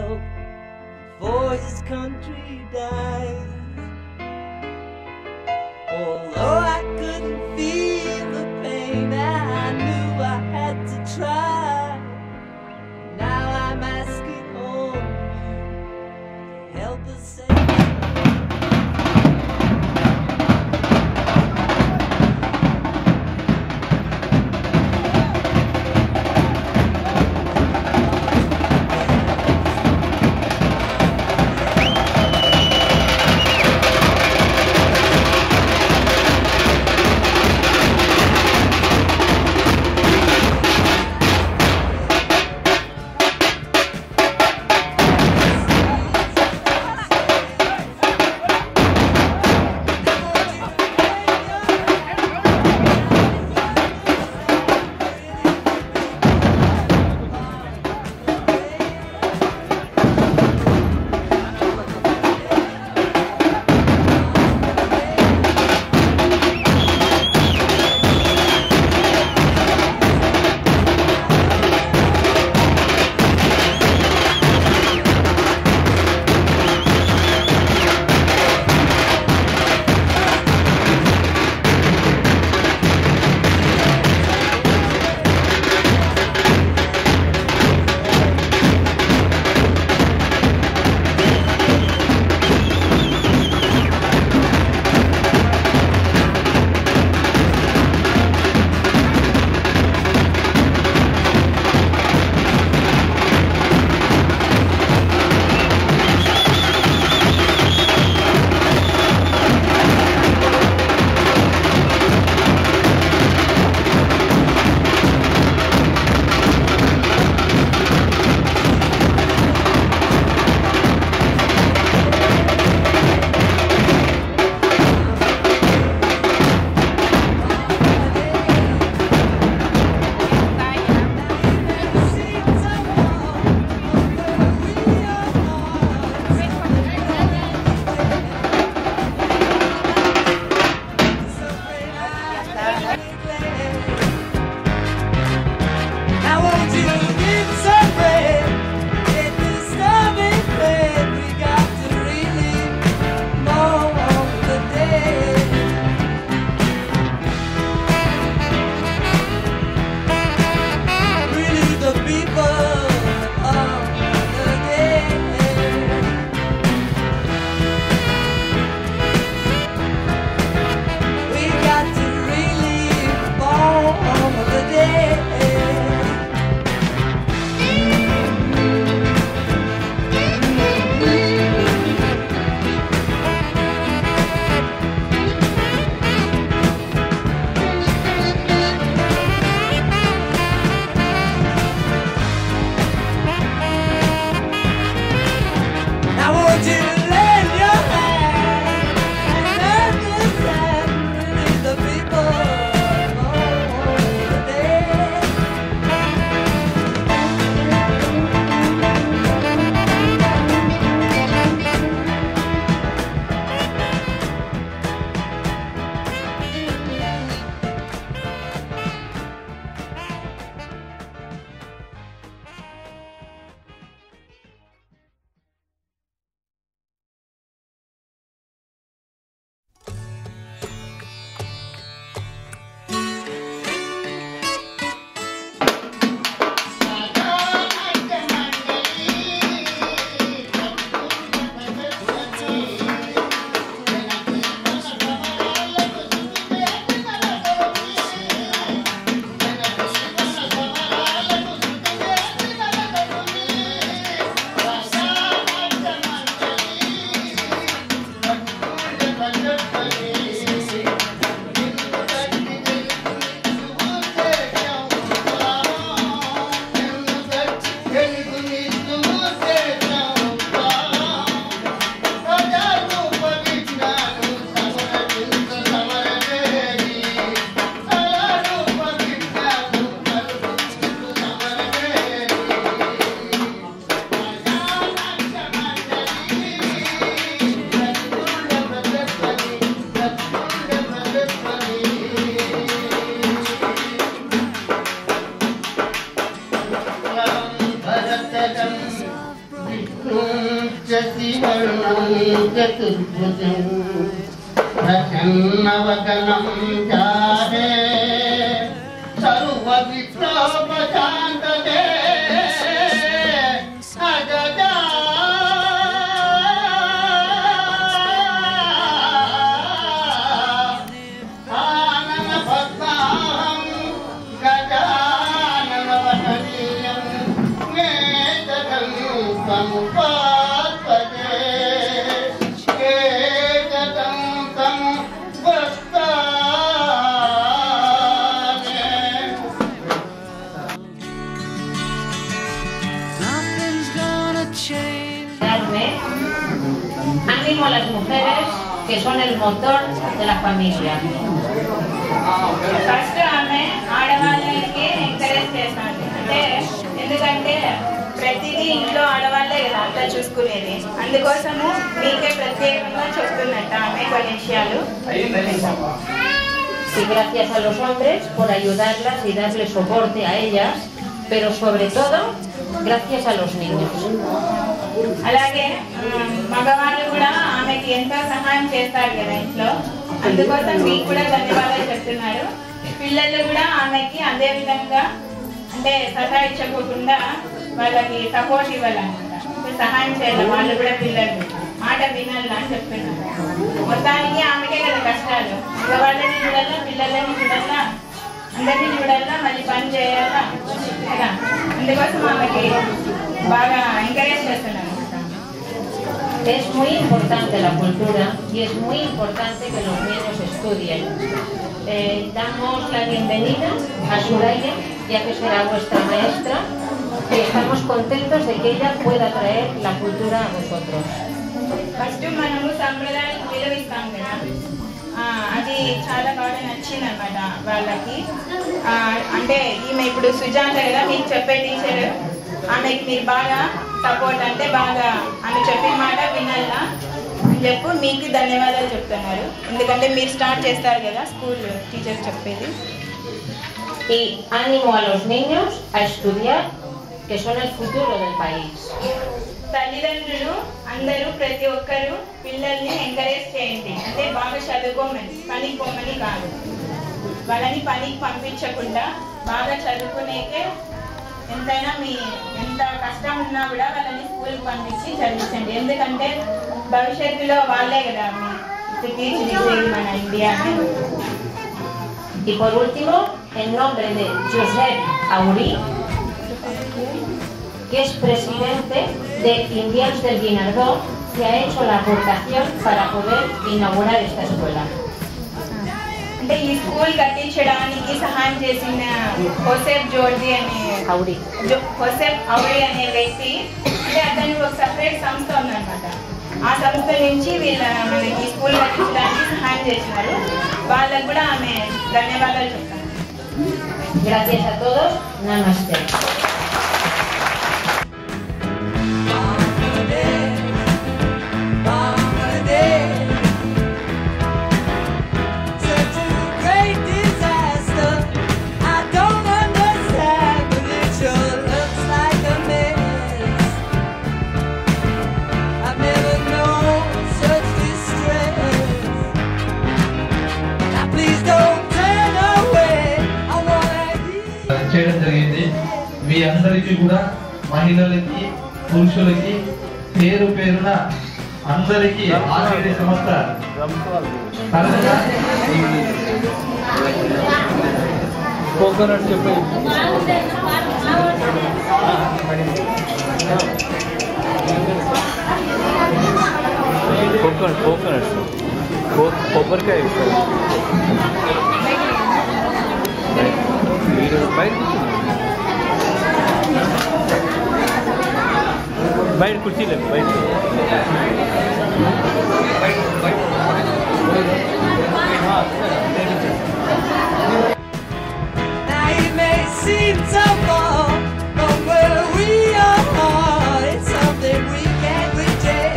help before his country dies. Although I couldn't feel the pain, I knew I had to try. Now I'm asking all of you to help us save. चतुर्भुजं प्रसन्नवदनं चाहे सर्वविघ्नोपशान्तये अजजा आननभक्ताहं गजाननवदनीयं नेतकं समुपास्पदे केतकं संवत्साने। Nothing's gonna change. Ánimo a las mujeres que son el motor de la familia. First ఆమె ఆడవాళ్ళకి encourage చేస్తాను అంటే ఎందుకంటే ప్రతిదీ ఇంట్లో ఆడవాళ్ళే కదా అంతా చూసుకునేది అందుకోసము మీకే ప్రత్యేకంగా చెప్తున్నట్టు ఆమె కొన్ని విషయాలు. Y gracias a los hombres por ayudarlas y darles soporte a ellas, pero sobre todo gracias a los niños. అలాగే మగవాళ్ళు కూడా ఆమెకి ఎంతో సహాయం చేస్తారు కదా ఇంట్లో అందుకోసం మీకు కూడా ధన్యవాదాలు చెప్తున్నారు. పిల్లలు కూడా ఆమెకి అదే విధంగా అంటే సహాయించకుండా వాళ్ళకి సపోర్ట్ ఇవ్వాలన్నమాట సహాయం చేయాలి వాళ్ళు కూడా పిల్లలు మాట వినాలి అని చెప్తున్నారు. మొత్తానికి ఆమెకే కదా కష్టాలు మగవాళ్ళని చూడాలా పిల్లలని చూడాలా అందరినీ చూడాలా మళ్ళీ పని చేయాలా కదా అందుకోసం ఆమెకి బాగా ఎంకరేజ్ చేస్తున్నారు. Es muy importante la cultura y es muy importante que los niños estudien. Damos la bienvenida a Soraya, ya que será vuestra maestra, y estamos contentos de que ella pueda traer la cultura a vosotros. First మనము సంప్రదాయాలు విలువిస్తాం కదా అది చాలా బాగా నచ్చింది అనమాట వాళ్ళకి. అంటే ఈమె ఇప్పుడు సుజాత కదా మీకు చెప్పే టీచర్ ఆమెకి మీరు బాగా సపోర్ట్ అంటే బాగా ఆమె చెప్పిన మాట వినాలా అని చెప్పు మీకు ధన్యవాదాలు చెప్తున్నారు ఎందుకంటే మీరు స్టార్ట్ చేస్తారు కదా స్కూల్ టీచర్ చెప్పేది. Y ánimo a los niños a estudiar, que son el futuro del país. తల్లిదండ్రులు అందరూ ప్రతి ఒక్కరూ పిల్లల్ని ఎంకరేజ్ చేయండి అంటే బాగా చదువుకోమని పనికి పోమని కాదు వాళ్ళని పనికి పంపించకుండా బాగా చదువుకునేకే ఎంతైనా మీ ఎంత కష్టం ఉన్నా కూడా వాళ్ళని స్కూల్కి పంపించి చదివించండి ఎందుకంటే భవిష్యత్తులో వాళ్ళే కదా తీర్చిదిద్దేది మన ఇండియాని. Y por último, en nombre de Josep Aurí, que es presidente de Indians del Guinardó, que ha hecho la aportación para poder inaugurar esta escuela. అంటే ఈ స్కూల్ కట్టించడానికి సహాయం చేసిన హోసెఫ్ జోర్జీ అనే హోసెఫ్ ఔరీ అనే వ్యక్తి అంటే అతనికి ఒక సపరేట్ సంస్థ ఉందన్నమాట ఆ సంస్థ నుంచి వీళ్ళ మనకి స్కూల్ కట్టించడానికి సహాయం చేసినారు వాళ్ళకు కూడా ఆమె ధన్యవాదాలు చెప్తాను. Gracias a todos. Namaste. చేయడం జరిగింది. మీ అందరికీ కూడా మహిళలకి పురుషులకి పేరు పేరున అందరికీ ఆర్ఐడి సంస్థ తరఫున కోకోనట్ చెప్పి కోకోనట్ కొబ్బరికాయ బయట కుర్చీలేదు బయట Now it may seem so far from where we are, it's something we can't reject.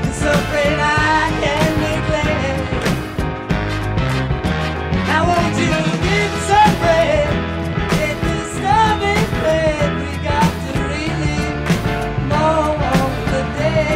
It's something I can neglect. Now won't you give some bread? Get this stomach fed. We got to relieve more of the day.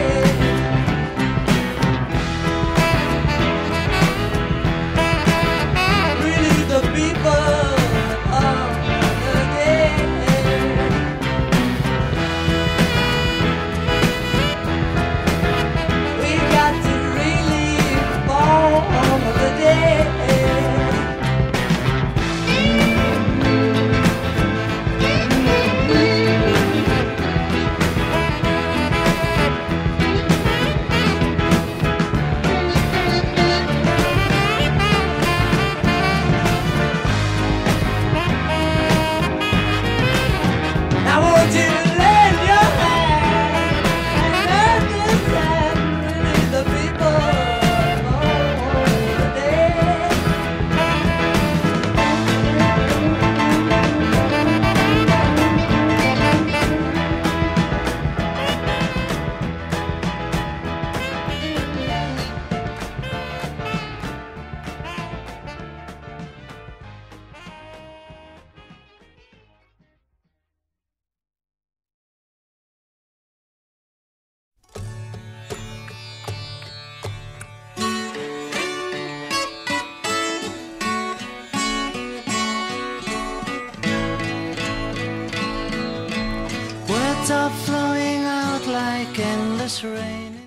tears are flowing out like endless rain.